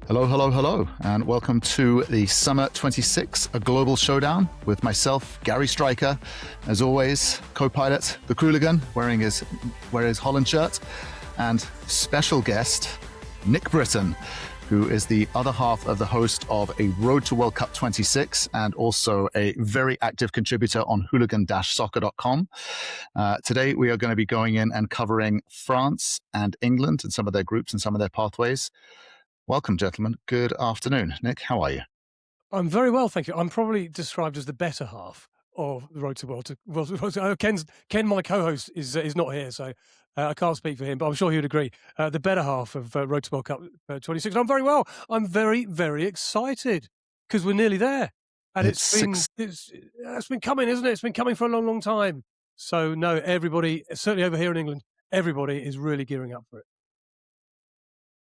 Hello, hello, hello, and welcome to the Summer 26, a global showdown with myself, Gary Striker, as always, co-pilot, The Qooligan, wearing his Haaland shirt, and special guest, Nick Britten, who is the other half of the host of a Road to World Cup 26 and also a very active contributor on hooligan-soccer.com. Today, we are going to be going in and covering France and England and some of their groups and some of their pathways. Welcome, gentlemen. Good afternoon. Nick, how are you? I'm very well, thank you. I'm probably described as the better half of the Road to World. Ken, my co-host, is not here, so I can't speak for him, but I'm sure he would agree. The better half of Road to World Cup 26. I'm very well. I'm very, very excited because we're nearly there, and it's been coming, isn't it? It's been coming for a long, long time. So no, everybody, certainly over here in England, everybody is really gearing up for it.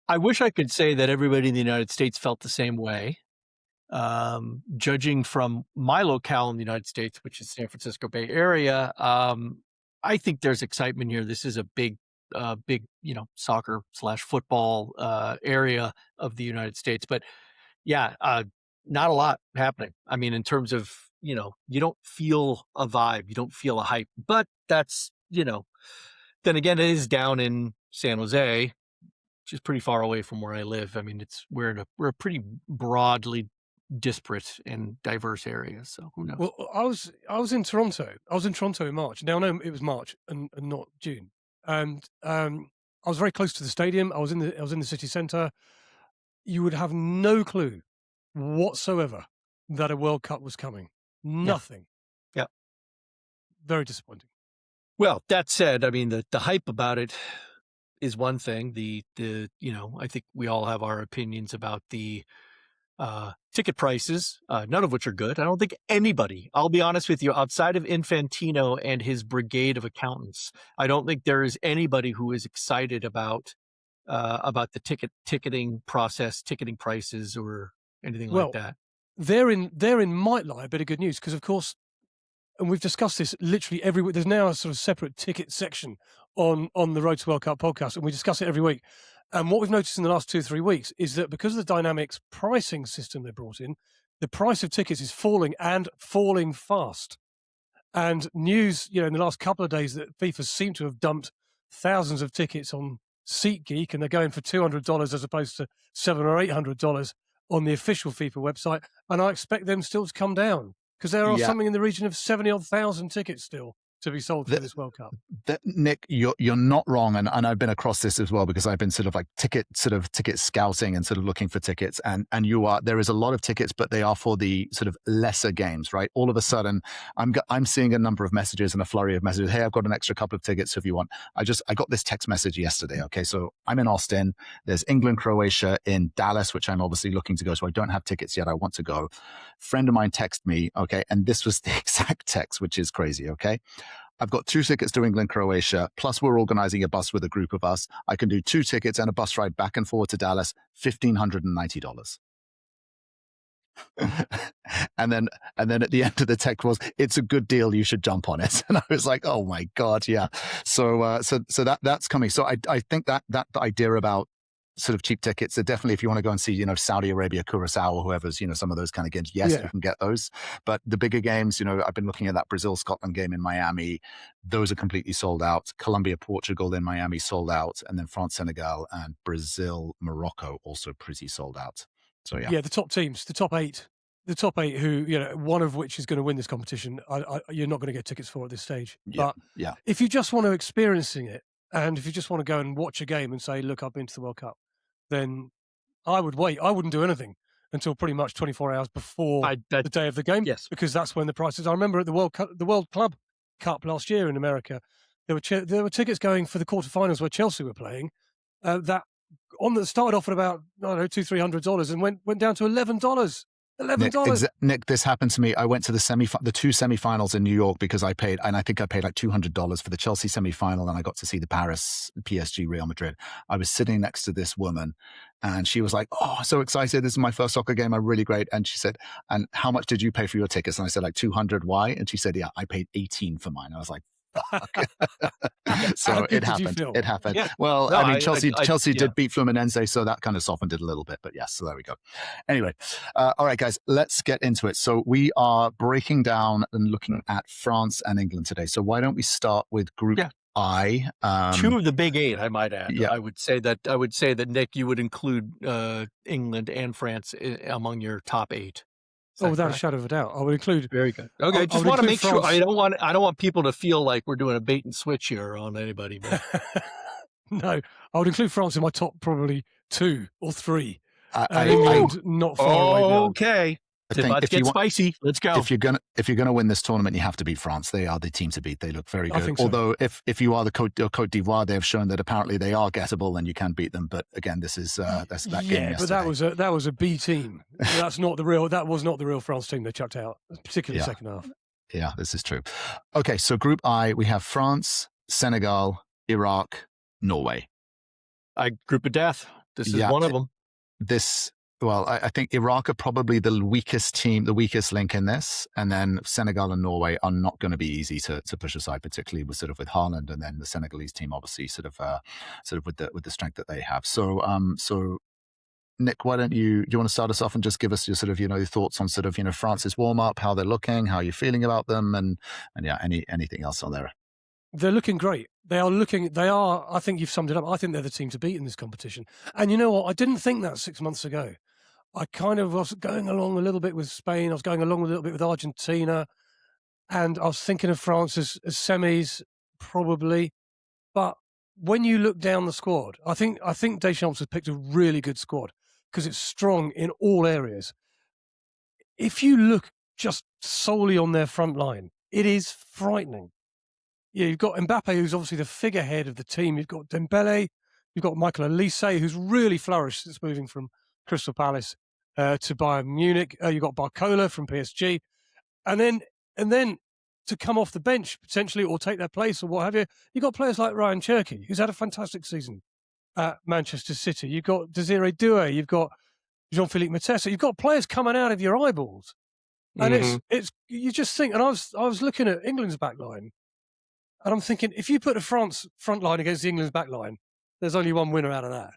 I wish I could say that everybody in the United States felt the same way. Judging from my locale in the United States, which is San Francisco Bay Area, I think there's excitement here. This is a big, soccer / football area of the United States. But yeah, not a lot happening. I mean, in terms of, you don't feel a vibe, you don't feel a hype. But that's, then again, it is down in San Jose, which is pretty far away from where I live. I mean, we're a pretty broadly disparate and diverse area. So who knows? Well, I was in Toronto. I was in Toronto in March. Now, no, it was March and not June. And I was very close to the stadium. I was in the city centre. You would have no clue whatsoever that a World Cup was coming. Nothing. Yeah. Very disappointing. Well, that said, I mean, the hype about it is one thing. I think we all have our opinions about the ticket prices, none of which are good. I don't think anybody, I'll be honest with you, outside of Infantino and his brigade of accountants, I don't think there is anybody who is excited about the ticketing process, ticketing prices, or anything like that. Therein might lie a bit of good news, because of course, and we've discussed this literally every week. There's now a sort of separate ticket section on the Road to World Cup podcast, and we discuss it every week. And what we've noticed in the last 2-3 weeks is that because of the dynamics pricing system they brought in, the price of tickets is falling, and falling fast. And news, in the last couple of days, that FIFA seem to have dumped thousands of tickets on SeatGeek, and they're going for $200 as opposed to $700 or $800 on the official FIFA website. And I expect them still to come down, because there are something in the region of 70,000 tickets still to be sold for this World Cup. Nick, you're not wrong, and I've been across this as well, because I've been sort of like ticket scouting and sort of looking for tickets, and there is a lot of tickets, but they are for the sort of lesser games, right? All of a sudden, I'm seeing a number of messages and a flurry of messages. Hey, I've got an extra couple of tickets if you want. I got this text message yesterday. Okay, so I'm in Austin. There's England, Croatia in Dallas, which I'm obviously looking to go. So I don't have tickets yet. I want to go. Friend of mine texted me. Okay, and this was the exact text, which is crazy. Okay. I've got 2 tickets to England, Croatia, plus we're organizing a bus with a group of us. I can do 2 tickets and a bus ride back and forward to Dallas, $1,590. and then at the end of the text was, it's a good deal, you should jump on it. And I was like, oh my God, yeah. So that's coming. So I think that idea about sort of cheap tickets are definitely, if you want to go and see, Saudi Arabia, Curacao, or whoever's, some of those kind of games, yes, you can get those. But the bigger games, I've been looking at that Brazil-Scotland game in Miami. Those are completely sold out. Colombia, Portugal in Miami sold out. And then France, Senegal, and Brazil, Morocco also pretty sold out. So yeah, the top teams, the top eight, who, one of which is going to win this competition, you're not going to get tickets for at this stage. But if you just want to experiencing it, and if you just want to go and watch a game and say, look, I've been to the World Cup, then I would wait. I wouldn't do anything until pretty much 24 hours before the day of the game, because that's when the prices. I remember at the World Club Cup last year in America, there were tickets going for the quarterfinals where Chelsea were playing that started off at about $200-300 and went down to $11. Nick, this happened to me. I went to the 2 semifinals in New York because I think I paid like $200 for the Chelsea semifinal, and I got to see the Paris PSG Real Madrid. I was sitting next to this woman, and she was like, "Oh, so excited! This is my first soccer game. I'm really great." And she said, "And how much did you pay for your tickets?" And I said, "Like $200. Why?" And she said, "Yeah, I paid $18 for mine." I was like, So How it good did you happened. feel? It happened. Yeah. Well, No, I mean, Chelsea yeah. did beat Fluminense, so that kind of softened it a little bit. But yes, so there we go. Anyway, all right, guys, let's get into it. So we are breaking down and looking at France and England today. So why don't we start with Group I? Two of the big eight, I might add. Yeah. I would say that Nick, you would include England and France among your top eight. Without a shadow of a doubt, I would include. Very good. Okay, just want to make sure. I don't want people to feel like we're doing a bait and switch here on anybody. But no, I would include France in my top probably 2 or 3. England not far away behind. Okay. Let's get spicy. Let's go. If you're gonna win this tournament, you have to beat France. They are the team to beat. They look very good. So. Although if you are the Côte d'Ivoire, they have shown that apparently they are gettable and you can beat them. But again, this is that's that game. Yeah, but that was a B team. That was not the real France team they chucked out, particularly the second half. Yeah, this is true. Okay, so Group I, we have France, Senegal, Iraq, Norway. Group of death. This is one of them. Well, I think Iraq are probably the weakest team, the weakest link in this, and then Senegal and Norway are not going to be easy to push aside, particularly with Haaland, and then the Senegalese team, obviously, sort of with the strength that they have. So, Nick, why don't do you want to start us off and just give us your your thoughts on France's warm up, how they're looking, how you're feeling about them, and anything else on there. They're looking great. They are. I think you've summed it up. I think they're the team to beat in this competition. And you know what? I didn't think that 6 months ago. I kind of was going along a little bit with Spain. I was going along a little bit with Argentina. And I was thinking of France as semis, probably. But when you look down the squad, I think Deschamps has picked a really good squad because it's strong in all areas. If you look just solely on their front line, it is frightening. Yeah, you've got Mbappe, who's obviously the figurehead of the team. You've got Dembele. You've got Michael Olise, who's really flourished since moving from Crystal Palace to Bayern Munich. You've got Barcola from PSG. And then to come off the bench, potentially, or take their place or what have you, you've got players like Ryan Cherky, who's had a fantastic season at Manchester City. You've got Desiree Doué. You've got Jean-Philippe Matessa. You've got players coming out of your eyeballs. And it's you just think, and I was looking at England's back line, and I'm thinking, if you put the France front line against the England's back line, there's only one winner out of that.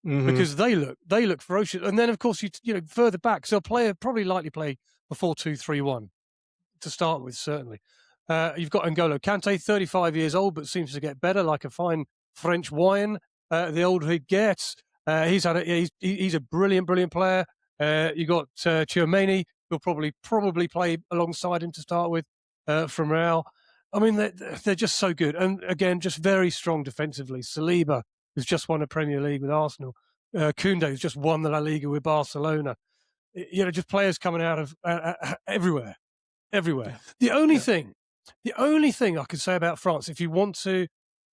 Because they look ferocious. And then, of course, you further back, so probably likely play a 4-2-3-1 to start with, certainly. You've got N'Golo Kante, 35 years old, but seems to get better, like a fine French wine. The older he gets, he's a brilliant player. You've got Tchouaméni, who'll probably play alongside him to start with from Real. I mean, they're just so good. And again, just very strong defensively. Saliba, who's just won a Premier League with Arsenal. Koundé, who's just won the La Liga with Barcelona. Just players coming out of everywhere. Yeah. The only thing I could say about France, if you want to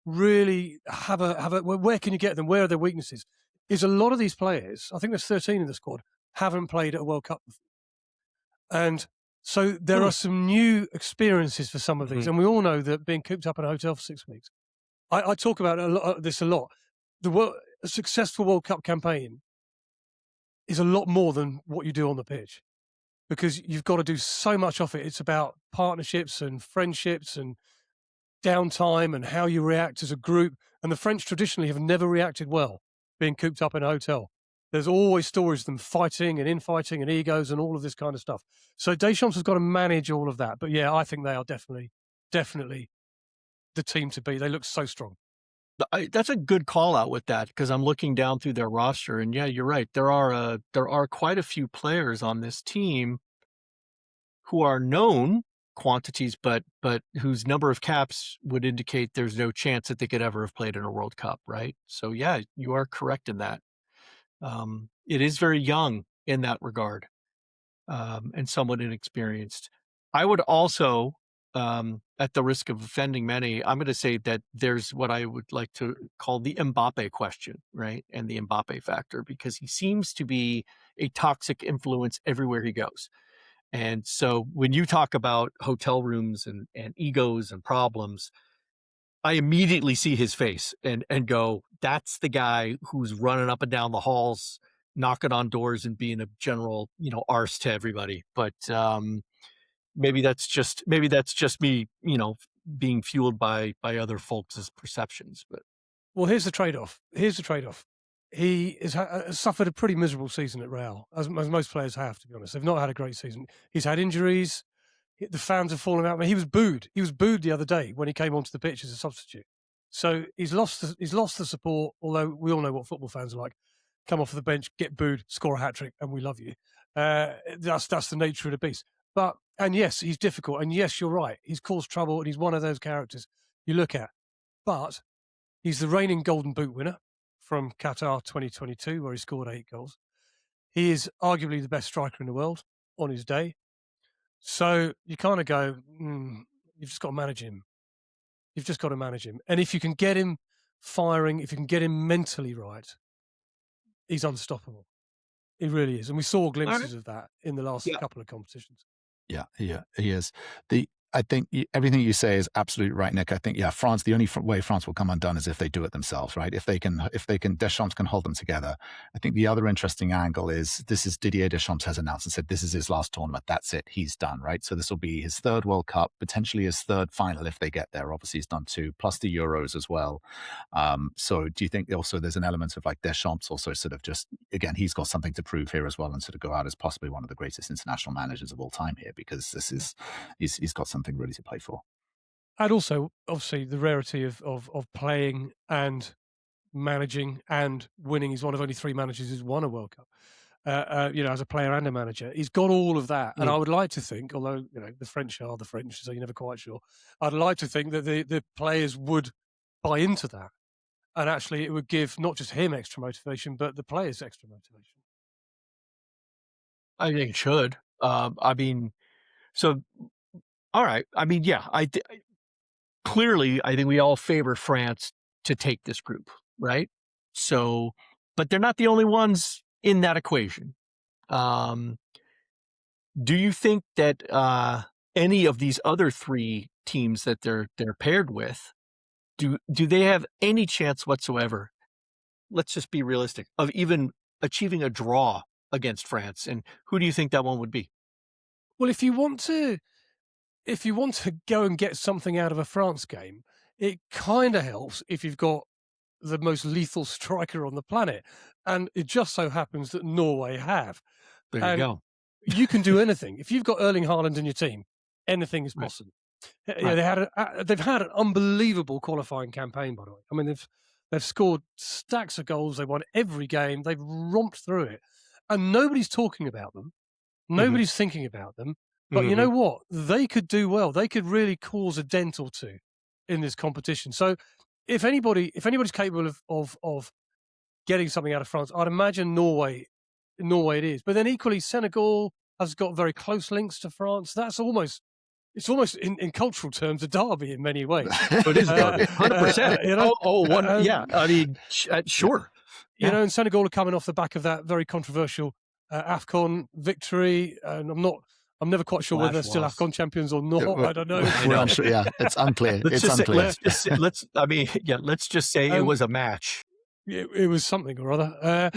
really have a where can you get them? Where are their weaknesses? Is a lot of these players, I think there's 13 in the squad, haven't played at a World Cup before. And so there are some new experiences for some of these. And we all know that being cooped up in a hotel for 6 weeks, I talk about this a lot. A successful World Cup campaign is a lot more than what you do on the pitch, because you've got to do so much of it. It's about partnerships and friendships and downtime and how you react as a group. And the French traditionally have never reacted well being cooped up in a hotel. There's always stories of them fighting and infighting and egos and all of this kind of stuff. So Deschamps has got to manage all of that. But yeah, I think they are definitely the team to beat. They look so strong. That's a good call out with that, because I'm looking down through their roster, and yeah, you're right. There are quite a few players on this team who are known quantities, but whose number of caps would indicate there's no chance that they could ever have played in a World Cup, right? So yeah, you are correct in that. It is very young in that regard, and somewhat inexperienced. I would also, at the risk of offending many, I'm going to say that there's what I would like to call the Mbappe question, right? And the Mbappe factor, because he seems to be a toxic influence everywhere he goes. And so when you talk about hotel rooms and egos and problems, I immediately see his face and go, that's the guy who's running up and down the halls, knocking on doors and being a general, arse to everybody. But maybe that's just me, being fueled by other folks' perceptions. But well, here's the trade-off. He has suffered a pretty miserable season at Real, as most players have, to be honest. They've not had a great season. He's had injuries. The fans have fallen out. I mean, he was booed. He was booed the other day when he came onto the pitch as a substitute. So he's lost the support, although we all know what football fans are like. Come off the bench, get booed, score a hat-trick, and we love you. That's the nature of the beast. And yes, he's difficult. And yes, you're right. He's caused trouble, and he's one of those characters you look at. But he's the reigning Golden Boot winner from Qatar 2022, where he scored 8 goals. He is arguably the best striker in the world on his day. So you kind of go, you've just got to manage him. You've just got to manage him. And if you can get him firing, if you can get him mentally right, he's unstoppable. He really is. And we saw glimpses of that in the last couple of competitions. Yeah, he is. I think everything you say is absolutely right, Nick. I think, France, the only way France will come undone is if they do it themselves, right? If Deschamps can hold them together. I think the other interesting angle is Didier Deschamps has announced and said this is his last tournament. That's it. He's done, right? So this will be his 3rd World Cup, potentially his 3rd final if they get there. Obviously, he's done 2, plus the Euros as well. So do you think also there's an element of like Deschamps also sort of just, again, he's got something to prove here as well and sort of go out as possibly one of the greatest international managers of all time here because he's got something really to play for. And also, obviously, the rarity of playing and managing and winning. He's one of only 3 managers who's won a World Cup, as a player and a manager. He's got all of that. And I would like to think, although, the French are the French, so you're never quite sure, I'd like to think that the players would buy into that. And actually, it would give not just him extra motivation, but the players extra motivation. I think it should. All right. I mean, clearly, I think we all favor France to take this group, right? So, but they're not the only ones in that equation. Do you think that any of these other 3 teams that they're paired with, do they have any chance whatsoever? Let's just be realistic of even achieving a draw against France. And who do you think that one would be? Well, if you want to go and get something out of a France game, it kind of helps if you've got the most lethal striker on the planet. And it just so happens that Norway have. There you go. You can do anything. If you've got Erling Haaland in your team, anything is possible. Right. They've had an unbelievable qualifying campaign, by the way. I mean, they've scored stacks of goals. They won every game. They've romped through it. And nobody's talking about them. Nobody's thinking about them. But you know what? They could do well. They could really cause a dent or 2 in this competition. So if anybody's capable of getting something out of France, I'd imagine Norway it is. But then equally, Senegal has got very close links to France. It's almost in cultural terms a derby in many ways. It is a derby, 100%. I mean, sure. And Senegal are coming off the back of that very controversial AFCON victory, and I'm never quite sure whether they're still AFCON champions or not. I don't know. It's unclear. Let's just say it was a match. It was something or other.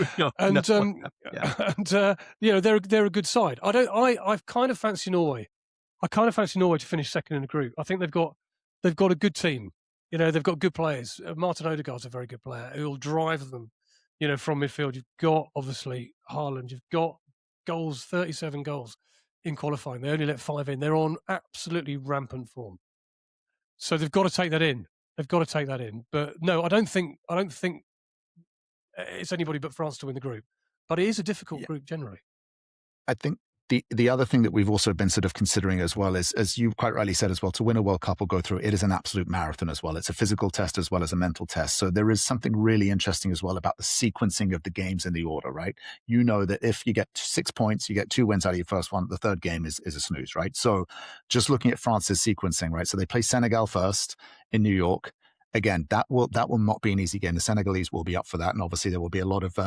They're a good side. I kind of fancy Norway. I kind of fancy Norway to finish 2nd in the group. I think they've got a good team. They've got good players. Martin Odegaard's a very good player who will drive them, from midfield. You've got, obviously, Haaland. You've got goals, 37 goals in qualifying. They only let 5 in. They're on absolutely rampant form. So they've got to take that in. But no, I don't think it's anybody but France to win the group. But it is a difficult group generally. I think the other thing that we've also been sort of considering as well is, as you quite rightly said as well, to win a World Cup or go through, it is an absolute marathon as well. It's a physical test as well as a mental test. So there is something really interesting as well about the sequencing of the games in the order, right? You know that if you get 6 points, you get 2 wins out of your first one, the 3rd game is a snooze, right? So just looking at France's sequencing, right? So they play Senegal first in New York. Again, that will not be an easy game. The Senegalese will be up for that, and obviously there will be a lot of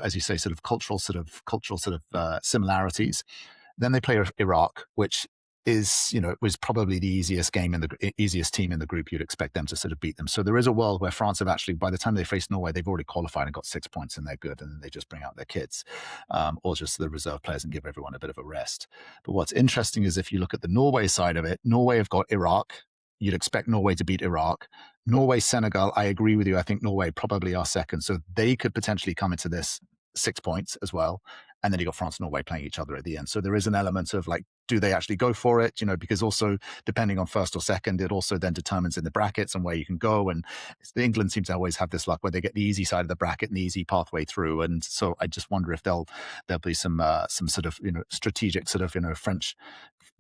as you say, sort of cultural similarities. Then they play Iraq, which is, was probably the easiest team in the group. You'd expect them to sort of beat them. So there is a world where France have actually, by the time they face Norway, they've already qualified and got 6 points and they're good, and they just bring out their kids, or just the reserve players and give everyone a bit of a rest. But what's interesting is if you look at the Norway side of it, Norway have got Iraq. You'd expect Norway to beat Iraq. Norway, Senegal, I agree with you. I think Norway probably are second. So they could potentially come into this 6 points as well. And then you got France and Norway playing each other at the end. So there is an element of like, do they actually go for it? Because also depending on first or second, it also then determines in the brackets and where you can go. And England seems to always have this luck where they get the easy side of the bracket and the easy pathway through. And so I just wonder if there'll be some sort of strategic sort of French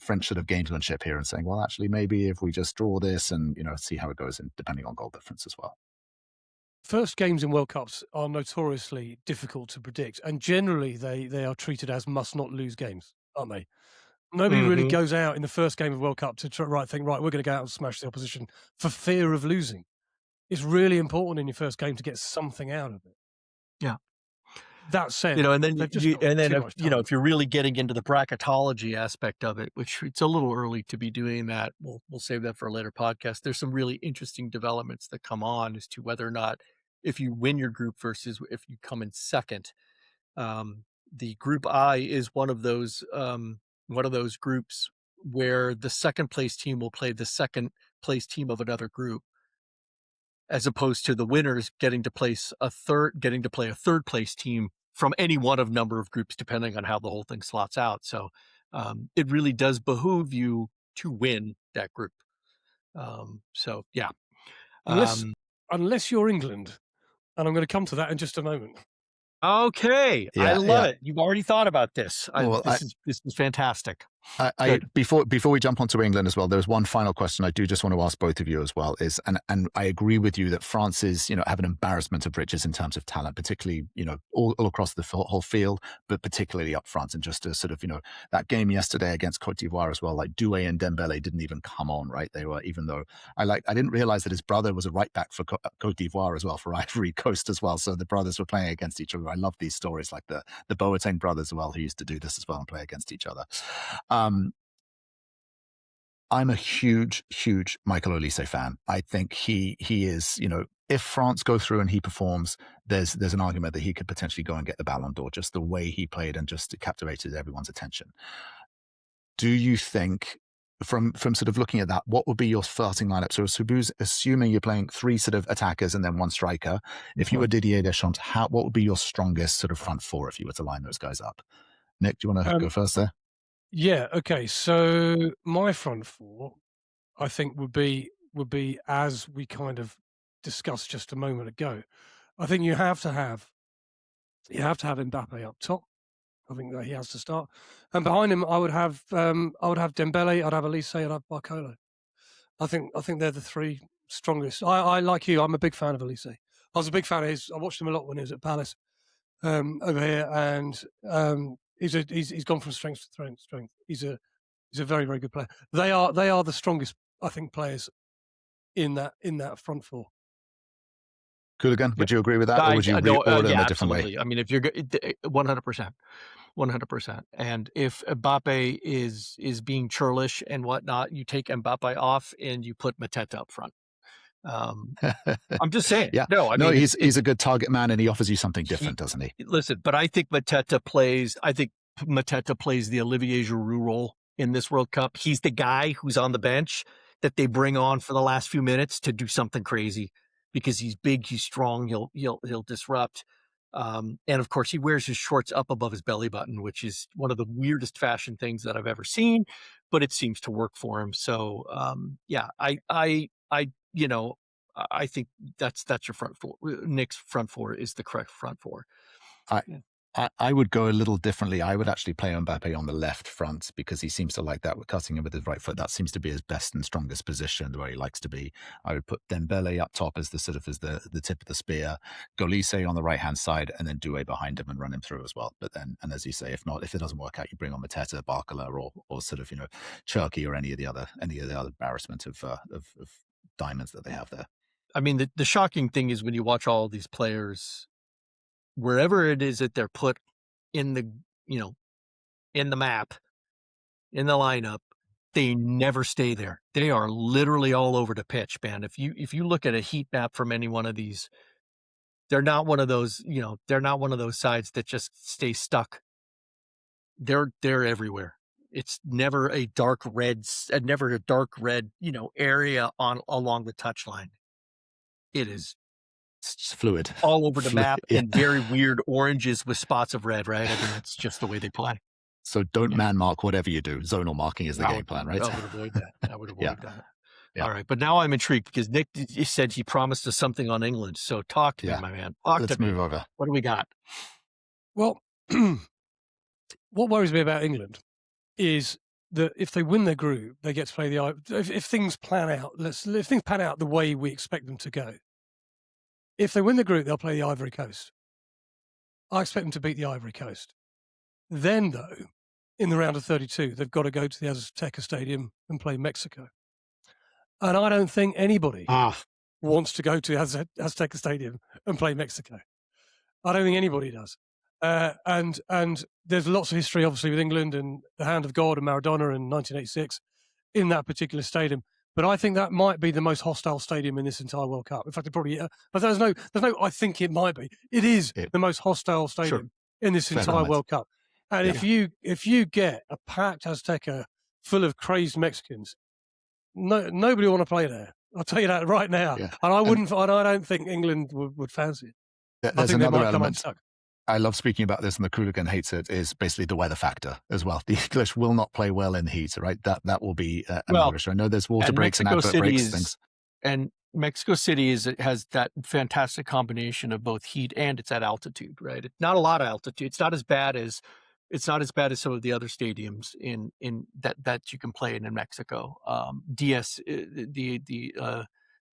sort of gamesmanship here and saying, well, actually maybe if we just draw this and see how it goes, and depending on goal difference as well. First games in World Cups are notoriously difficult to predict, and generally they are treated as must-not-lose games, aren't they? Nobody really goes out in the first game of World Cup to think, right, we're going to go out and smash the opposition for fear of losing. It's really important in your first game to get something out of it. Yeah. That said, and then if you're really getting into the bracketology aspect of it, which it's a little early to be doing that, we'll save that for a later podcast. There's some really interesting developments that come on as to whether or not, if you win your group versus if you come in second. The Group I is one of those groups where the second place team will play the second place team of another group, as opposed to the winners getting to play a third place team from any one of number of groups, depending on how the whole thing slots out. So it really does behoove you to win that group. So yeah. Unless you're England, and I'm going to come to that in just a moment. Okay, yeah, I love it. You've already thought about this. This is fantastic. Before we jump onto England as well, there's one final question I do just want to ask both of you as well. And I agree with you that France is have an embarrassment of riches in terms of talent, particularly all across the whole field, but particularly up front. And just to sort of that game yesterday against Cote d'Ivoire as well, like Doué and Dembele didn't even come on, right? They were, even though I didn't realize that his brother was a right back for Cote d'Ivoire as well, for Ivory Coast as well. So the brothers were playing against each other. I love these stories, like the Boateng brothers as well, who used to do this as well and play against each other. I'm a huge Michael Olise fan. I think he is, if France go through and he performs, there's an argument that he could potentially go and get the Ballon d'Or, just the way he played and just captivated everyone's attention. Do you think, from sort of looking at that, what would be your starting lineup? So assuming you're playing 3 sort of attackers and then 1 striker, if you were Didier Deschamps, what would be your strongest sort of front 4 if you were to line those guys up? Nick, do you want to go first there? Yeah. Okay. So my front 4, I think would be as we kind of discussed just a moment ago. I think you have to have Mbappe up top. I think that he has to start, and behind him, I would have Dembele, I'd have Olise, I'd have Barcola. I think they're the 3 strongest. I like you. I'm a big fan of Olise. I was a big fan of his. I watched him a lot when he was at Palace over here, and he's gone from strength to strength. He's a very, very good player. They are the strongest, I think, players in that front 4. Qooligan, would you agree with that, or would you reorder in a different way? I mean, if you're 100%, and if Mbappe is being churlish and whatnot, you take Mbappe off and you put Mateta up front. I'm just saying. Yeah. No, he's a good target man, and he offers you something different, doesn't he? Listen, but I think Mateta plays the Olivier Giroud role in this World Cup. He's the guy who's on the bench that they bring on for the last few minutes to do something crazy, because he's big, he's strong, he'll disrupt. And of course, he wears his shorts up above his belly button, which is one of the weirdest fashion things that I've ever seen, but it seems to work for him. So I think that's your front 4. Nick's front 4 is the correct front 4. I would go a little differently. I would actually play Mbappe on the left front, because he seems to like that. We're cutting him with his right foot. That seems to be his best and strongest position, where he likes to be. I would put Dembele up top as the tip of the spear, Olise on the right hand side, and then Doué behind him and run him through as well. But then, and as you say, if it doesn't work out, you bring on Mateta, Barcola, or sort of Cherki, or any of the other embarrassment of diamonds that they have there. I mean, the shocking thing is when you watch all these players, wherever it is that they're put in the, in the map, in the lineup, they never stay there. They are literally all over the pitch, man. If you look at a heat map from any one of these, they're not one of those, they're not one of those sides that just stay stuck. They're everywhere. It's never a dark red, area along the touchline. It is It's just fluid. all over the map Yeah. and very weird oranges with spots of red, right? I mean, that's just the way they play. So don't man mark whatever you do. Zonal marking is the game plan, right? I would avoid that. I would avoid that. Yeah. All right. But now I'm intrigued because Nick said he promised us something on England. So talk to me, my man. Let's move over. What do we got? Well, what worries me about England is that if they win their group, they get to play if things pan out, if things pan out the way we expect them to go. If they win the group, they'll play the Ivory Coast. I expect them to beat the Ivory Coast. Then, though, in the round of 32, they've got to go to the Azteca Stadium and play Mexico. And I don't think anybody wants to go to Azteca Stadium and play Mexico. I don't think anybody does. And there's lots of history, obviously, with England and the hand of God and Maradona in 1986 in that particular stadium. But I think that might be the most hostile stadium in this entire World Cup. In fact, it probably. But there's no. I think it might be. It is the most hostile stadium in this entire World Cup. And if you get a packed Azteca full of crazed Mexicans, nobody will want to play there. I'll tell you that right now. Yeah. And I wouldn't. And I don't think England would fancy it. There's another element. I love speaking about this, and the Qooligan hates it, is basically the weather factor as well. The English will not play well in heat, right? That will be another issue. I know there's water breaks and advert breaks things. And Mexico City has that fantastic combination of both heat and it's at altitude, right? It's not a lot of altitude. It's not as bad as some of the other stadiums in that you can play in Mexico. The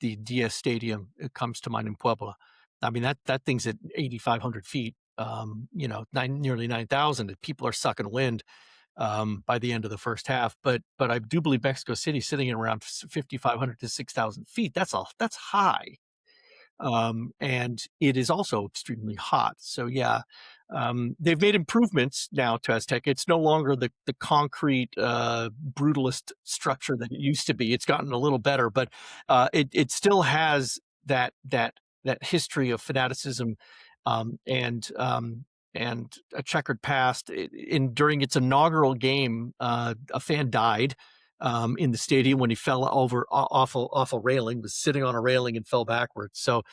DS Stadium, it comes to mind in Puebla. I mean, that thing's at 8,500 feet. Nearly 9,000. People are sucking wind by the end of the first half. But I do believe Mexico City sitting at around 5,500 to 6,000 feet. That's high, and it is also extremely hot. So they've made improvements now to Azteca. It's no longer the concrete brutalist structure that it used to be. It's gotten a little better, but it still has that history of fanaticism. And a checkered past. During its inaugural game, a fan died in the stadium when he fell off a railing, was sitting on a railing and fell backwards. So,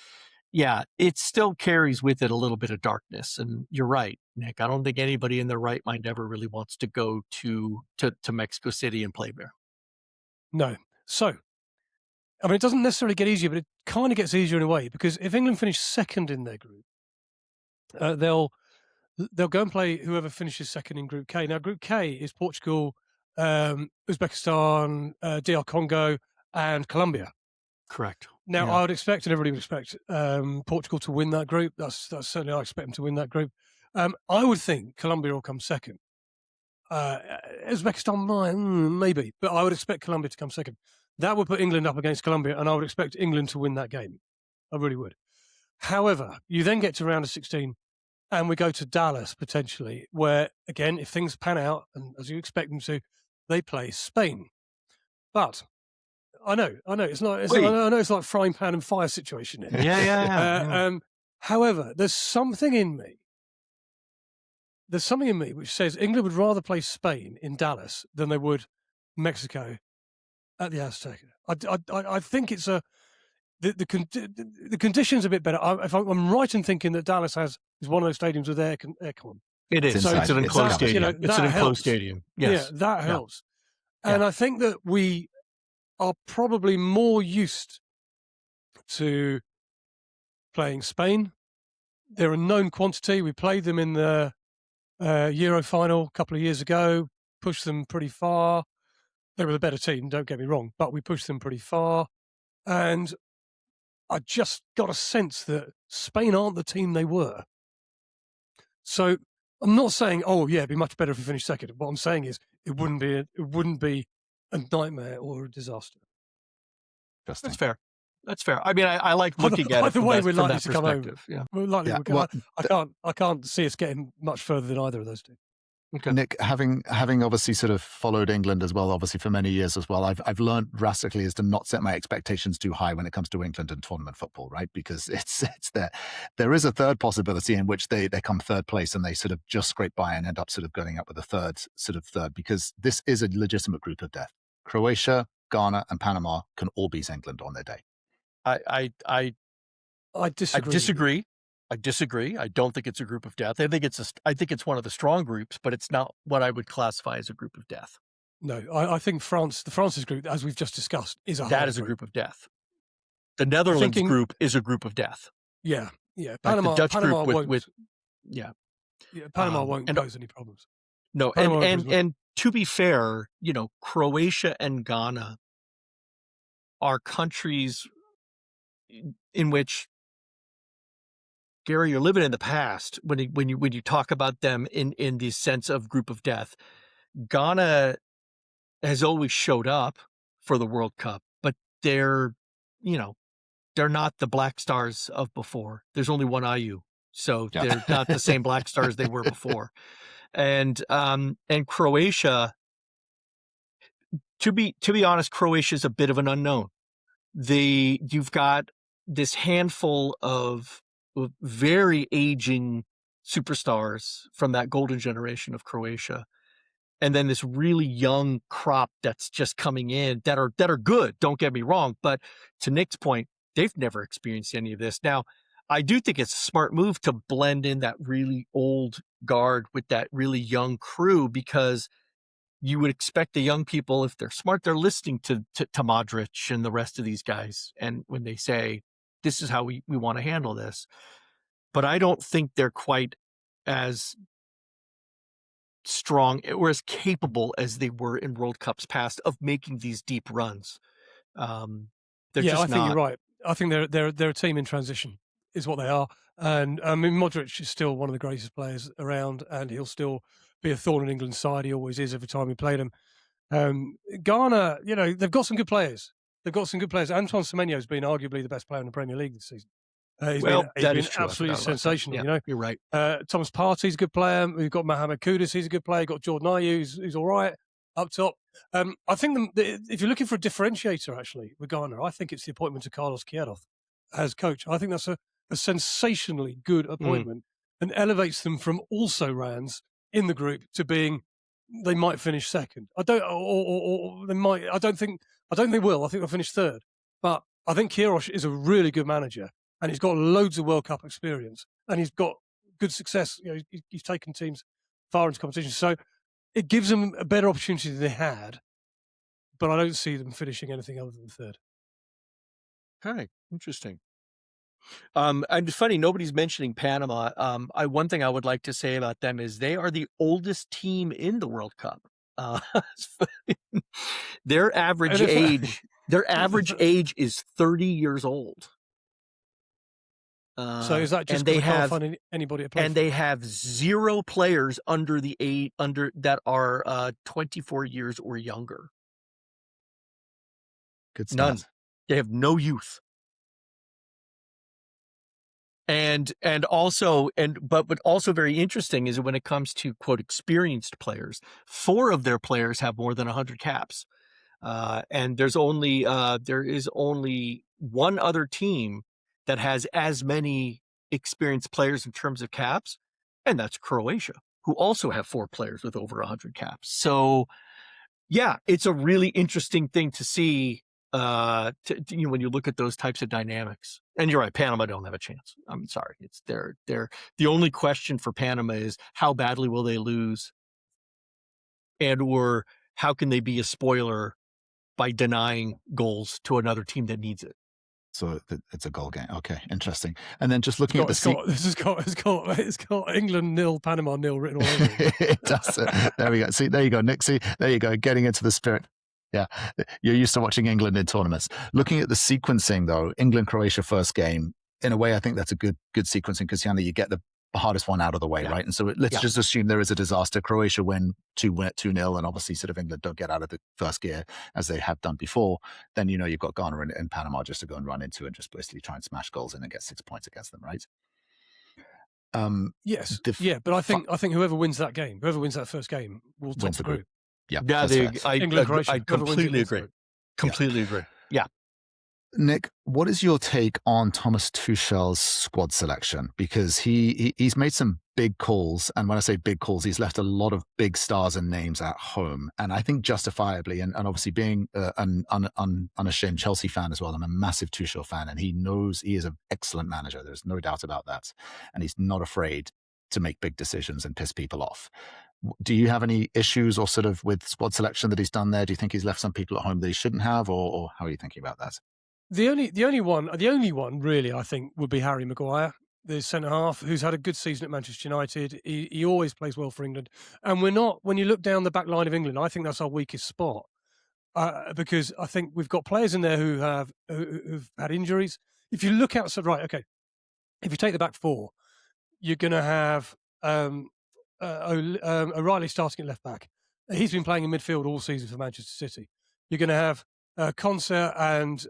it still carries with it a little bit of darkness. And you're right, Nick. I don't think anybody in their right mind ever really wants to go to Mexico City and play there. No. So, I mean, it doesn't necessarily get easier, but it kind of gets easier in a way, because if England finish second in their group, they'll go and play whoever finishes second in Group K. Now, Group K is Portugal, Uzbekistan, DR Congo, and Colombia. Correct. Now, I would expect, and everybody would expect, Portugal to win that group. That's certainly, I expect them to win that group. I would think Colombia will come second. Uzbekistan might, maybe, but I would expect Colombia to come second. That would put England up against Colombia, and I would expect England to win that game. I really would. However, you then get to round of 16, and we go to Dallas potentially, where again, if things pan out and as you expect them to, they play Spain. But I know it's not. I know it's like frying pan and fire situation here. Yeah. However, there's something in me which says England would rather play Spain in Dallas than they would Mexico at the Azteca. I think it's the conditions a bit better. If I'm right in thinking that Dallas is one of those stadiums with aircon. It is. So it's an enclosed stadium. It's an enclosed stadium. Yes. Yeah, that helps. And I think that we are probably more used to playing Spain. They're a known quantity. We played them in the Euro final a couple of years ago, pushed them pretty far. They were the better team, don't get me wrong, but we pushed them pretty far. And I just got a sense that Spain aren't the team they were. So I'm not saying, it'd be much better if we finish second. What I'm saying is it wouldn't be a nightmare or a disaster. That's fair. I mean, I like looking at it from we're that likely to come home. Yeah. We're likely. I can't see us getting much further than either of those two. Okay. Nick, having obviously sort of followed England as well, obviously for many years as well, I've learned drastically is to not set my expectations too high when it comes to England and tournament football, right? Because it's there is a third possibility in which they come third place and they sort of just scrape by and end up sort of going up with a third, because this is a legitimate group of death. Croatia, Ghana, and Panama can all beat England on their day. I disagree. I disagree. I don't think it's a group of death. I think it's one of the strong groups, but it's not what I would classify as a group of death. No, I think the France's group, as we've just discussed, is a group of death. The Netherlands group is a group of death. Yeah. Panama, like the Dutch Panama group won't. Panama won't pose any problems. No, and to be fair, Croatia and Ghana are countries in which, Gary, you're living in the past when you talk about them in the sense of group of death. Ghana has always showed up for the World Cup, but they're not the Black Stars of before. There's only one IU, so they're not the same Black Stars they were before. And Croatia, to be honest, Croatia is a bit of an unknown. You've got this handful of very aging superstars from that golden generation of Croatia, and then this really young crop that's just coming in that are good. Don't get me wrong, but to Nick's point, they've never experienced any of this. Now, I do think it's a smart move to blend in that really old guard with that really young crew, because you would expect the young people, if they're smart, they're listening to Modric and the rest of these guys. And when they say, this is how we want to handle this. But I don't think they're quite as strong or as capable as they were in World Cups past of making these deep runs. I think you're right. I think they're a team in transition, is what they are. And I mean, Modric is still one of the greatest players around, and he'll still be a thorn in England's side. He always is every time we play them. Ghana, they've got some good players. Antoine Semenyo has been arguably the best player in the Premier League this season. He's been absolutely sensational. You're right. Thomas Partey's a good player. We've got Mohamed Kudus, he's a good player. We've got Jordan Ayew, who's all right up top. I think if you're looking for a differentiator, actually, with Ghana, I think it's the appointment of Carlos Queiroz as coach. I think that's a sensationally good appointment and elevates them from also-rans in the group to being they might finish second. I don't think they will. I think they'll finish third. But I think Queiroz is a really good manager, and he's got loads of World Cup experience, and he's got good success. He's taken teams far into competition. So it gives them a better opportunity than they had, but I don't see them finishing anything other than third. Okay, interesting. And it's funny, nobody's mentioning Panama. One thing I would like to say about them is they are the oldest team in the World Cup. Their average age is 30 years old. So is that just because they can't find anybody to play? And they have 0 players under that are 24 years or younger. Good stuff. None. They have no youth. But also very interesting is when it comes to quote experienced players, 4 of their players have more than 100 caps, and there is only one other team that has as many experienced players in terms of caps, and that's Croatia, who also have 4 players with over 100 caps. So, yeah, it's a really interesting thing to see. When you look at those types of dynamics, and you're right, Panama don't have a chance. I'm sorry, it's the only question for Panama is how badly will they lose, or how can they be a spoiler by denying goals to another team that needs it. So it's a goal game. Okay, interesting. And then just looking at the it's got England 0, Panama 0 written all over it. It does. There we go. See, there you go, Nick. See, there you go. Getting into the spirit. Yeah, you're used to watching England in tournaments. Looking at the sequencing, though, England-Croatia first game, in a way, I think that's a good sequencing because, you get the hardest one out of the way, right? And so let's just assume there is a disaster. Croatia win 2-0, and obviously sort of England don't get out of the first gear as they have done before. Then, you've got Ghana and Panama just to go and run into and just basically try and smash goals in and get 6 points against them, right? Yes, but I think whoever wins that game, whoever wins that first game, will top the group. Yeah, England, Croatia. I completely agree. Completely agree. Yeah. Nick, what is your take on Thomas Tuchel's squad selection? Because he's made some big calls, and when I say big calls, he's left a lot of big stars and names at home, and I think justifiably. And obviously, being an unashamed Chelsea fan as well, I'm a massive Tuchel fan, and he knows he is an excellent manager. There's no doubt about that, and he's not afraid to make big decisions and piss people off. Do you have any issues or sort of with squad selection that he's done there? Do you think he's left some people at home that he shouldn't have, or how are you thinking about that? The only one really, I think, would be Harry Maguire, the centre half, who's had a good season at Manchester United. He always plays well for England, and we're not. When you look down the back line of England, I think that's our weakest spot, because I think we've got players in there who've had injuries. If you look outside, right, okay, if you take the back four, you're going to have O'Reilly starting at left back. He's been playing in midfield all season for Manchester City. You're going to have Concert and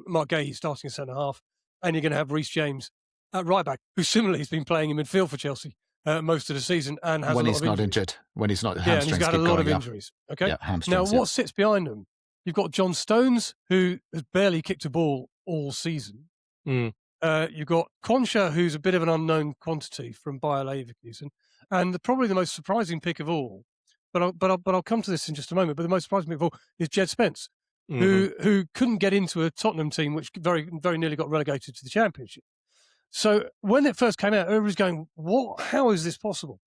Mark Gay starting at centre half, and you're going to have Reece James at right back, who similarly has been playing in midfield for Chelsea most of the season and has when a lot he's of not injuries. injured, when he's not, yeah, and he's got a lot of injuries. Okay, now what sits behind them? You've got John Stones, who has barely kicked a ball all season. You've got Concha, who's a bit of an unknown quantity from Bayer Leverkusen, and probably the most surprising pick of all. But I'll come to this in just a moment. But the most surprising pick of all is Jed Spence, who couldn't get into a Tottenham team which very, very nearly got relegated to the Championship. So when it first came out, everybody's going, "What? How is this possible?"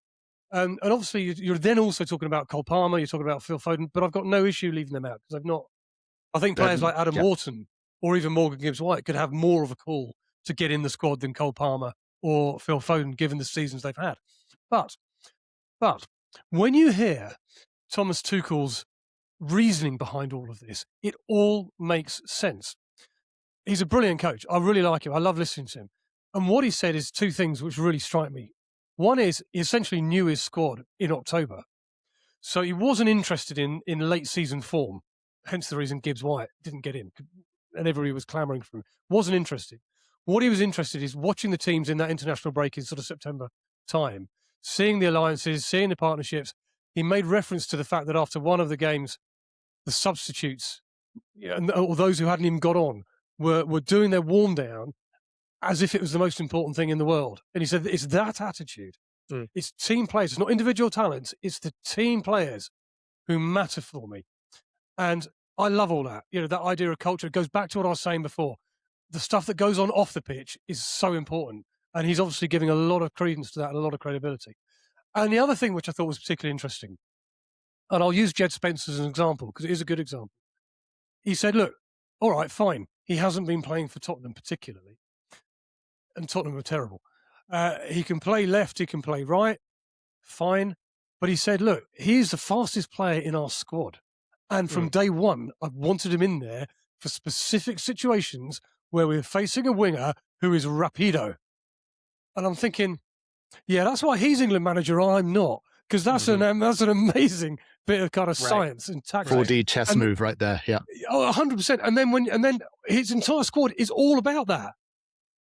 And obviously, you're then also talking about Cole Palmer, you're talking about Phil Foden, but I've got no issue leaving them out because I've not. I think players like Adam Wharton or even Morgan Gibbs-White could have more of a call to get in the squad than Cole Palmer or Phil Foden, given the seasons they've had. But when you hear Thomas Tuchel's reasoning behind all of this, it all makes sense. He's a brilliant coach. I really like him. I love listening to him. And what he said is two things which really strike me. One is he essentially knew his squad in October. So he wasn't interested in late season form, hence the reason Gibbs-White didn't get in. And everybody was clamouring for him. Wasn't interested. What he was interested in is watching the teams in that international break in sort of September time, seeing the alliances, seeing the partnerships. He made reference to the fact that after one of the games, the substitutes, or those who hadn't even got on, were doing their warm down as if it was the most important thing in the world. And he said, it's that attitude. It's team players. It's not individual talents. It's the team players who matter for me. And I love all that. That idea of culture goes back to what I was saying before. The stuff that goes on off the pitch is so important. And he's obviously giving a lot of credence to that and a lot of credibility. And the other thing which I thought was particularly interesting, and I'll use Jed Spence as an example because it is a good example. He said, look, all right, fine. He hasn't been playing for Tottenham particularly. And Tottenham are terrible. He can play left, he can play right, fine. But he said, look, he's the fastest player in our squad. And from day one, I've wanted him in there for specific situations where we're facing a winger who is rapido. And I'm thinking, yeah, that's why he's England manager, I'm not. Because that's an amazing bit of kind of science and tactics. 4D chess move right there, yeah. Oh, 100%. And then his entire squad is all about that.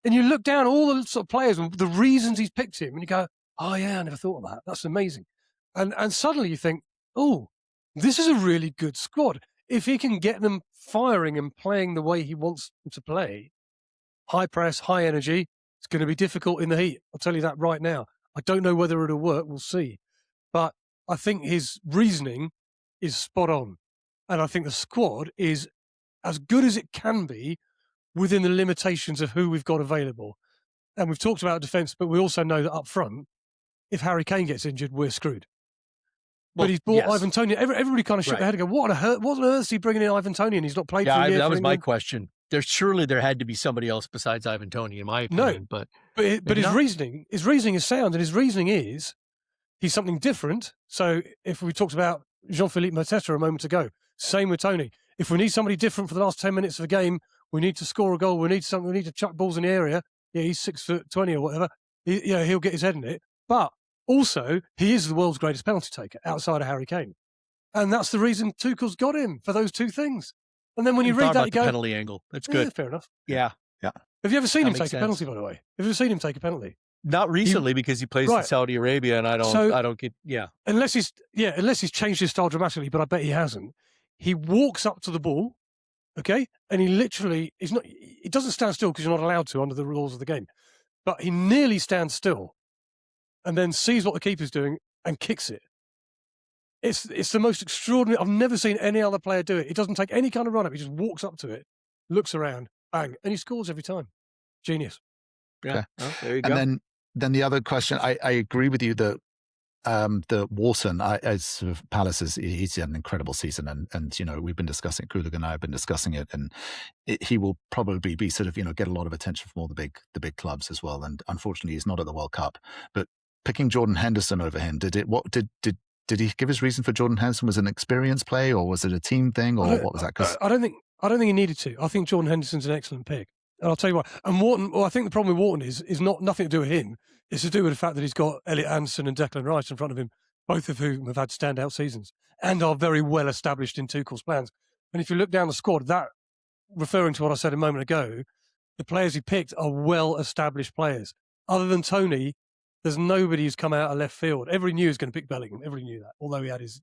And you look down all the sort of players and the reasons he's picked him, and you go, oh yeah, I never thought of that. That's amazing. And suddenly you think, oh, this is a really good squad. If he can get them firing and playing the way he wants them to play, high press, high energy, it's going to be difficult in the heat. I'll tell you that right now. I don't know whether it'll work. We'll see. But I think his reasoning is spot on. And I think the squad is as good as it can be within the limitations of who we've got available. And we've talked about defence, but we also know that up front, if Harry Kane gets injured, we're screwed. Well, but he's bought Ivan Toney. Everybody kind of shook their head and go, what on earth is he bringing in Ivan Toney? And he's not played for a year. That was my question. Surely there had to be somebody else besides Ivan Toney, in my opinion. No, but his reasoning is sound, and his reasoning is he's something different. So if we talked about Jean-Philippe Mateta a moment ago, same with Toney. If we need somebody different for the last 10 minutes of a game, we need to score a goal. We need to chuck balls in the area. Yeah, he's 6'20" or whatever. He'll get his head in it. But also, he is the world's greatest penalty taker outside of Harry Kane, and that's the reason Tuchel's got him for those two things. And then when you read that, you go, the penalty angle. That's good. Fair enough. Yeah. Have you ever seen him take a penalty? By the way, have you ever seen him take a penalty? Not recently because he plays in Saudi Arabia, and I don't get unless he's changed his style dramatically, but I bet he hasn't. He walks up to the ball, okay, and he doesn't stand still because you're not allowed to under the rules of the game, but he nearly stands still, and then sees what the keeper's doing and kicks it. It's the most extraordinary. I've never seen any other player do it. He doesn't take any kind of run up. He just walks up to it, looks around, bang, and he scores every time. Genius. Yeah. Okay. Oh, there you go. And then the other question, I agree with you that the Wharton, as sort of Palace, he's had an incredible season, and we've been discussing it. Qooligan and I have been discussing it, and he will probably be sort of get a lot of attention from all the big clubs as well. And unfortunately, he's not at the World Cup. But picking Jordan Henderson over him, did he give his reason for Jordan Henderson? Was it an experience play, or was it a team thing, or what was that? Because I don't think he needed to. I think Jordan Henderson's an excellent pick. And I'll tell you why. And Wharton, I think the problem with Wharton is nothing to do with him. It's to do with the fact that he's got Elliot Anderson and Declan Rice in front of him, both of whom have had standout seasons and are very well established in Tuchel's plans. And if you look down the squad, that, referring to what I said a moment ago, the players he picked are well-established players. Other than Toney, there's nobody who's come out of left field. Everybody knew he was going to pick Bellingham. Everybody knew that. Although he's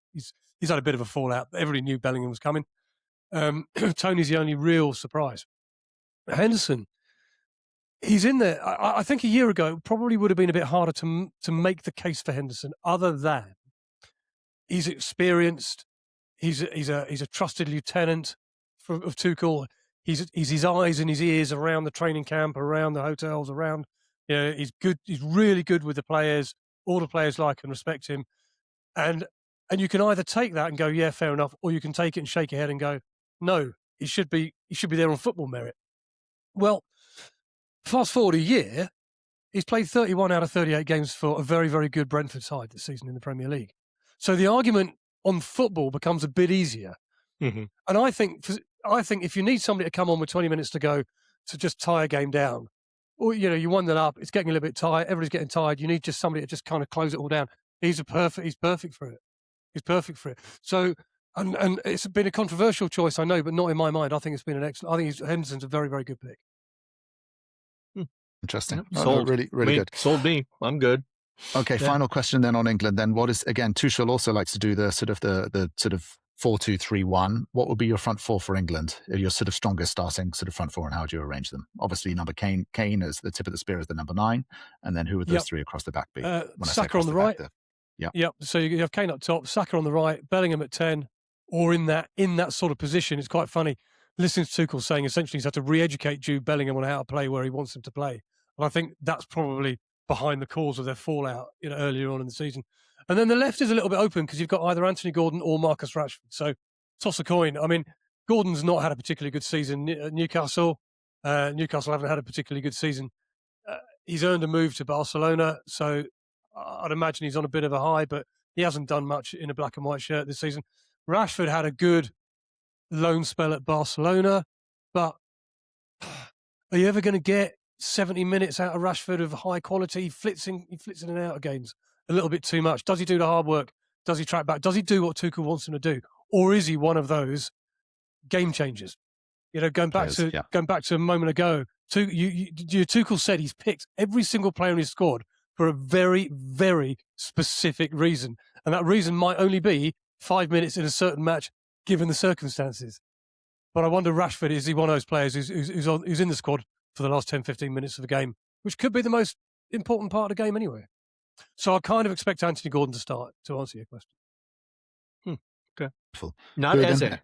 had a bit of a fallout. Everybody knew Bellingham was coming. Toney's the only real surprise. Henderson, he's in there. I think a year ago it probably would have been a bit harder to make the case for Henderson. Other than he's experienced, he's a trusted lieutenant of Tuchel. He's his eyes and his ears around the training camp, around the hotels, around. He's good. He's really good with the players. All the players like and respect him, and you can either take that and go, yeah, fair enough, or you can take it and shake your head and go, no, he should be there on football merit. Well, fast forward a year, he's played 31 out of 38 games for a very, very good Brentford side this season in the Premier League. So the argument on football becomes a bit easier. Mm-hmm. And I think if you need somebody to come on with 20 minutes to go to just tie a game down, or you 1-0 up, it's getting a little bit tired, everybody's getting tired, you need just somebody to just kind of close it all down. He's perfect for it. He's perfect for it. So and it's been a controversial choice, I know, but not in my mind. I think it's been an excellent. I think Henderson's a very, very good pick. Interesting. Sold. Really, really good. Sold me. I'm good. Okay, final question then on England. Then what is, again, Tuchel also likes to do the sort of 4-2-3-1. What would be your front four for England? Your sort of strongest starting sort of front four, and how do you arrange them? Obviously, Kane as the tip of the spear is the number 9, and then who would those three across the back be? Saka on the right. Yep. So you have Kane up top, Saka on the right, Bellingham at 10, or in that sort of position. It's quite funny listening to Tuchel saying essentially he's had to re-educate Jude Bellingham on how to play where he wants him to play. And I think that's probably behind the cause of their fallout, earlier on in the season. And then the left is a little bit open because you've got either Anthony Gordon or Marcus Rashford. So toss a coin. I mean, Gordon's not had a particularly good season at Newcastle. Newcastle haven't had a particularly good season. He's earned a move to Barcelona, so I'd imagine he's on a bit of a high, but he hasn't done much in a black and white shirt this season. Rashford had a good loan spell at Barcelona, but are you ever going to get 70 minutes out of Rashford of high quality? He flits in and out of games a little bit too much. Does he do the hard work? Does he track back? Does he do what Tuchel wants him to do? Or is he one of those game changers? Going back to a moment ago, Tuchel said he's picked every single player in his squad for a very, very specific reason. And that reason might only be 5 minutes in a certain match, given the circumstances. But I wonder, Rashford, is he one of those players who's in the squad for the last 10, 15 minutes of the game, which could be the most important part of the game anyway. So I kind of expect Anthony Gordon to start, to answer your question. Okay. Not Eze.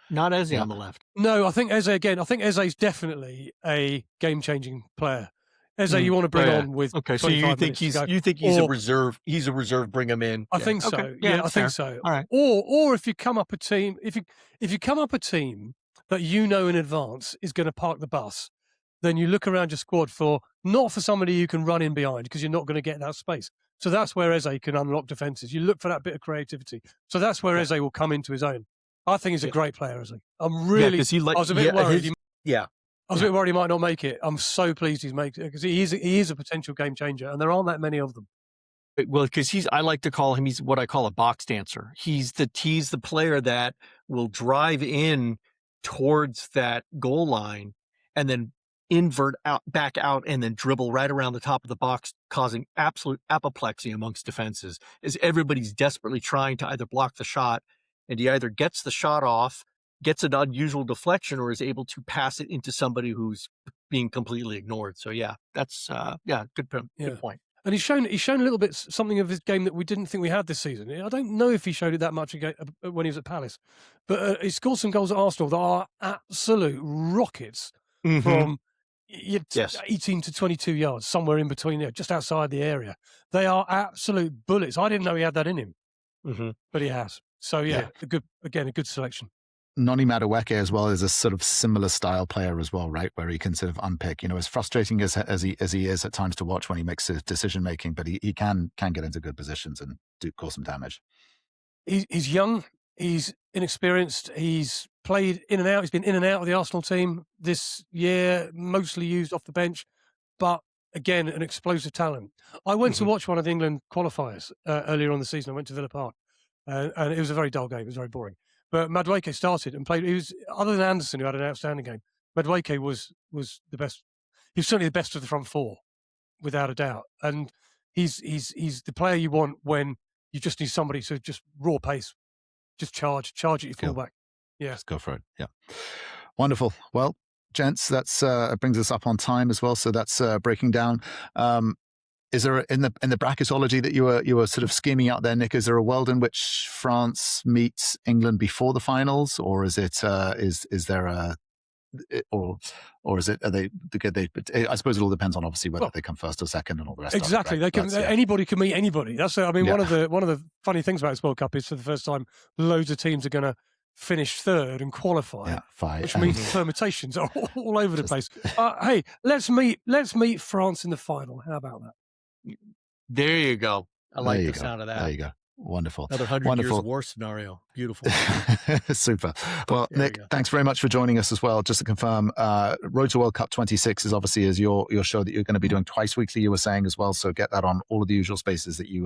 Not Eze on the left. No, I think Eze's definitely a game-changing player. Eze, you want to bring on with. Okay, so you think he's a reserve? He's a reserve. Bring him in. I think so. Okay. Yeah, I think so. All right. Or if you come up a team, if you come up a team that in advance is going to park the bus, then you look around your squad not for somebody you can run in behind, because you're not going to get that space. So that's where Eze can unlock defences. You look for that bit of creativity. So that's where Eze will come into his own. I think he's a great player, Eze. I'm really. I was a bit worried. I was a bit worried he might not make it. I'm so pleased he's made it, because he is a potential game changer, and there aren't that many of them. Well, because I like to call him, he's what I call a box dancer. He's the player that will drive in towards that goal line and then invert out, back out, and then dribble right around the top of the box, causing absolute apoplexy amongst defenses, as everybody's desperately trying to either block the shot, and he either gets the shot off, gets an unusual deflection, or is able to pass it into somebody who's being completely ignored. So yeah, that's good point. And he's shown a little bit something of his game that we didn't think we had this season. I don't know if he showed it that much when he was at Palace, but he scored some goals at Arsenal that are absolute rockets from 18 to 22 yards, somewhere in between there, just outside the area. They are absolute bullets. I didn't know he had that in him, but he has. So a good selection. Noni Madueke as well is a sort of similar style player as well, right? Where he can sort of unpick, as frustrating as he is at times to watch when he makes his decision making, but he can get into good positions and cause some damage. He's young, he's inexperienced, he's played in and out, he's been in and out of the Arsenal team this year, mostly used off the bench, but again, an explosive talent. I went to watch one of the England qualifiers earlier on in the season. I went to Villa Park, and it was a very dull game. It was very boring. But Madueke started and played. He was, other than Anderson, who had an outstanding game, Madueke was the best. He was certainly the best of the front four, without a doubt. And he's the player you want when you just need somebody to just raw pace, just charge at your fullback. Yeah, just go for it. Yeah, wonderful. Well, gents, that's brings us up on time as well. So that's breaking down. Is there in the bracketology that you were sort of scheming out there, Nick? Is there a world in which France meets England before the finals, or is it is there a or is it are they? I suppose it all depends on obviously whether they come first or second and all the rest. Exactly, of it, right? Anybody can meet anybody. That's one of the funny things about this World Cup is for the first time, loads of teams are going to finish third and qualify, which means permutations are all over the place. Hey, let's meet France in the final. How about that? There you go. I like the sound of that. There you go. Wonderful. Another 100 years of war scenario. Beautiful. Super. Well, Nick, thanks very much for joining us as well. Just to confirm, Road to World Cup 26 is obviously your show that you're going to be doing twice weekly, you were saying as well. So get that on all of the usual spaces that you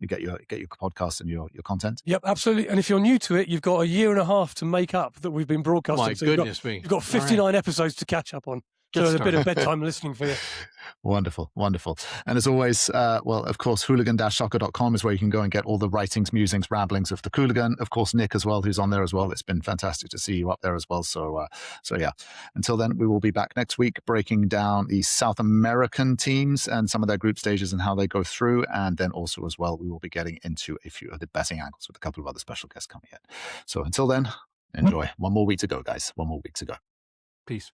get your podcast and your content. Yep, absolutely. And if you're new to it, you've got a year and a half to make up that we've been broadcasting. My goodness me. You've got 59 episodes to catch up on. So a bit of bedtime listening for you. Wonderful. And as always, of course, hooligan-soccer.com is where you can go and get all the writings, musings, ramblings of the Qooligan. Of course, Nick as well, who's on there as well. It's been fantastic to see you up there as well. So yeah. Until then, we will be back next week breaking down the South American teams and some of their group stages and how they go through. And then also as well, we will be getting into a few of the betting angles with a couple of other special guests coming in. So until then, enjoy. One more week to go, guys. One more week to go. Peace.